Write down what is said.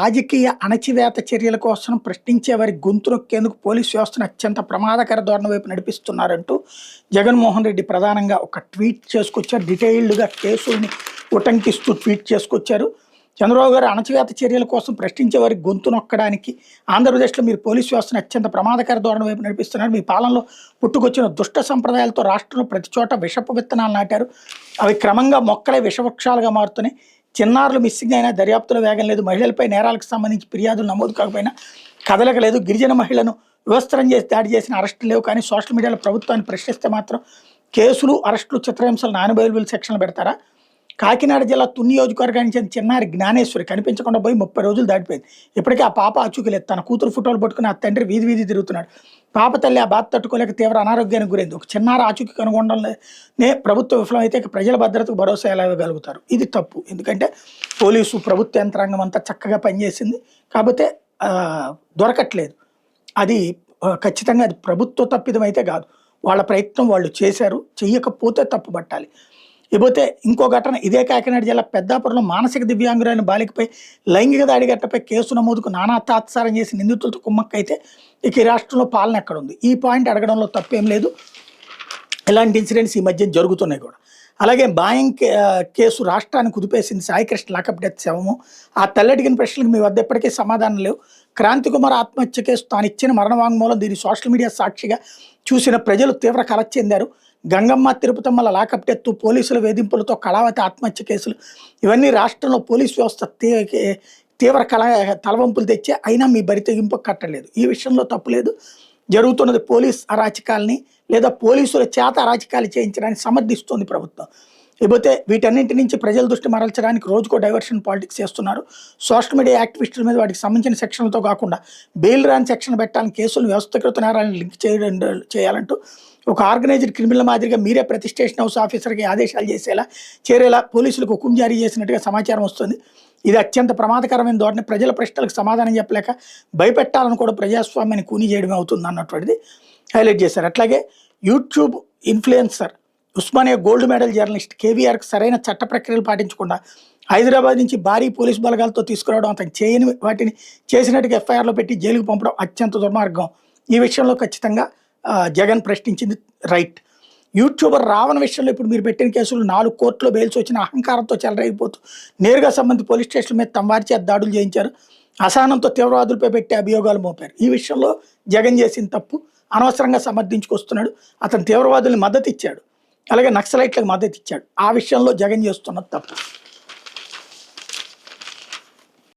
రాజకీయ అణచివేత చర్యల కోసం ప్రశ్నించే వారి గొంతు నొక్కేందుకు పోలీసు వ్యవస్థను అత్యంత ప్రమాదకర ధోరణి వైపు నడిపిస్తున్నారంటూ జగన్మోహన్ రెడ్డి ప్రధానంగా ఒక ట్వీట్ చేసుకొచ్చారు. డీటెయిల్డ్గా కేసుల్ని ఉటంకిస్తూ ట్వీట్ చేసుకొచ్చారు. చంద్రబాబు గారు అణచివేత చర్యల కోసం ప్రశ్నించే వారి గొంతు నొక్కడానికి ఆంధ్రప్రదేశ్లో మీరు పోలీసు వ్యవస్థను అత్యంత ప్రమాదకర ధోరణి వైపు నడిపిస్తున్నారు. మీ పాలనలో పుట్టుకొచ్చిన దుష్ట సంప్రదాయాలతో రాష్ట్రంలో ప్రతి చోట విషపు విత్తనాలు నాటారు. అవి క్రమంగా మొక్కలే విషవృక్షాలుగా మారుతున్నాయి. చిన్నారులు మిస్సింగ్ అయినా దర్యాప్తులో వేగం లేదు. మహిళలపై నేరాలకు సంబంధించి ఫిర్యాదులు నమోదు కాకపోయినా కదలకలేదు. గిరిజన మహిళను వివస్త్రం చేసి దాడి చేసిన అరెస్టులు లేవు. కానీ సోషల్ మీడియాలో ప్రభుత్వాన్ని ప్రశ్నిస్తే మాత్రం కేసులు, అరెస్టులు, చిత్రహింసలు, నాన్ అవైలబుల్ సెక్షన్లు పెడతారా? కాకినాడ జిల్లా తుని నియోజకవర్గానికి చెందిన చిన్నారి జ్ఞానేశ్వరి కనిపించకుండా పోయి 30 రోజులు దాటిపోయింది. ఇప్పటికీ ఆ పాప ఆచూకలేదు. తన కూతురు ఫోటోలు పట్టుకుని ఆ తండ్రి వీధి వీధి తిరుగుతున్నాడు. పాప తల్లి ఆ బాధ తట్టుకోలేక తీవ్ర అనారోగ్యానికి గురైంది. ఒక చిన్నారి ఆచూకీ కనుగొనడంలోనే ప్రభుత్వ విఫలమైతే ప్రజల భద్రతకు భరోసా ఎలా ఇవ్వగలుగుతారు? ఇది తప్పు. ఎందుకంటే పోలీసు ప్రభుత్వ యంత్రాంగం అంతా చక్కగా పనిచేసింది, కాకపోతే దొరకట్లేదు. అది ఖచ్చితంగా అది ప్రభుత్వ తప్పిదం అయితే కాదు. వాళ్ళ ప్రయత్నం వాళ్ళు చేశారు. చెయ్యకపోతే తప్పు పట్టాలి. ఇకపోతే ఇంకో ఘటన ఇదే కాకినాడ జిల్లా పెద్దాపురంలో మానసిక దివ్యాంగురైన బాలికపై లైంగిక దాడి ఘటనపై కేసు నమోదుకు నానా తాత్సారం చేసి నిందితులతో కుమ్మక్కైతే ఇక ఈ రాష్ట్రంలో పాలన ఎక్కడుంది? ఈ పాయింట్ అడగడంలో తప్పేం లేదు. ఇలాంటి ఇన్సిడెంట్స్ ఈ మధ్య జరుగుతున్నాయి కూడా. అలాగే బాయం కేసు రాష్ట్రాన్ని కుదిపేసింది. సాయికృష్ణ లాకప్ డెత్ శవము. ఆ తల్లడిగిన ప్రశ్నలకు మీ వద్ద ఎప్పటికీ సమాధానం లేవు. క్రాంతికుమార్ ఆత్మహత్య కేసు తాను ఇచ్చిన మరణ వాంగ్మూలం దీని సోషల్ మీడియా సాక్షిగా చూసిన ప్రజలు తీవ్ర కలత చెందారు. గంగమ్మ, తిరుపతమ్మల లాకప్ డెత్, పోలీసుల వేధింపులతో కళావతి ఆత్మహత్య కేసులు ఇవన్నీ రాష్ట్రంలో పోలీసు వ్యవస్థ తీవ్ర తలవంపులు తెచ్చే అయినా మీ బరి తెగింపు కట్టలేదు. ఈ విషయంలో తప్పులేదు. జరుగుతున్నది పోలీస్ అరాచకాలని లేదా పోలీసుల చేత అరాచకాలు చేయించడానికి సమర్థిస్తుంది ప్రభుత్వం. ఇకపోతే వీటన్నింటి నుంచి ప్రజల దృష్టి మరల్చడానికి రోజుకో డైవర్షన్ పాలిటిక్స్ చేస్తున్నారు. సోషల్ మీడియా యాక్టివిస్టుల మీద వాటికి సంబంధించిన సెక్షన్లతో కాకుండా బెయిల్ రాని సెక్షన్ పెట్టాలని, కేసులు వ్యవస్థీకృత నేరాలను లింక్ చేయాలంటూ ఒక ఆర్గనైజ్డ్ క్రిమినల్ మాదిరిగా మీరే ప్రతి స్టేషన్ హౌస్ ఆఫీసర్కి ఆదేశాలు చేరేలా పోలీసులకు హుకుం జారీ చేసినట్టుగా సమాచారం వస్తుంది. ఇది అత్యంత ప్రమాదకరమైన ధోరణి. ప్రజల ప్రశ్నలకు సమాధానం చెప్పలేక భయపెట్టాలని కూడా ప్రజాస్వామ్యాన్ని కూని చేయడమే అవుతుంది అన్నటువంటిది హైలైట్ చేశారు. అట్లాగే YouTube influencer Osmania gold medal journalist కేవీఆర్కి సరైన చట్ట ప్రక్రియలు పాటించకుండా హైదరాబాద్ నుంచి భారీ పోలీసు బలగాలతో తీసుకురావడం, అతను చేయని వాటిని చేసినట్టుగా ఎఫ్ఐఆర్లో పెట్టి జైలుకు పంపడం అత్యంత దుర్మార్గం. ఈ విషయంలో ఖచ్చితంగా జగన్ ప్రశ్నించింది రైట్. యూట్యూబర్ రావణ విషయంలో ఇప్పుడు మీరు పెట్టిన కేసులు 4 కోర్టులో బెయిల్స్ వచ్చిన అహంకారంతో చెలరేగిపోతూ నేరుగా సంబంధిత పోలీస్ స్టేషన్ల మీద తమ వారి చేత దాడులు చేయించారు. అసహనంతో తీవ్రవాదులపై పెట్టే అభియోగాలు మోపారు. ఈ విషయంలో జగన్ చేసిన తప్పు. అనవసరంగా సమర్థించుకొస్తున్నాడు. అతను తీవ్రవాదుల్ని మద్దతు ఇచ్చాడు, అలాగే నక్సలైట్లకు మద్దతు ఇచ్చాడు. ఆ విషయంలో జగన్ చేస్తున్నది తప్పు.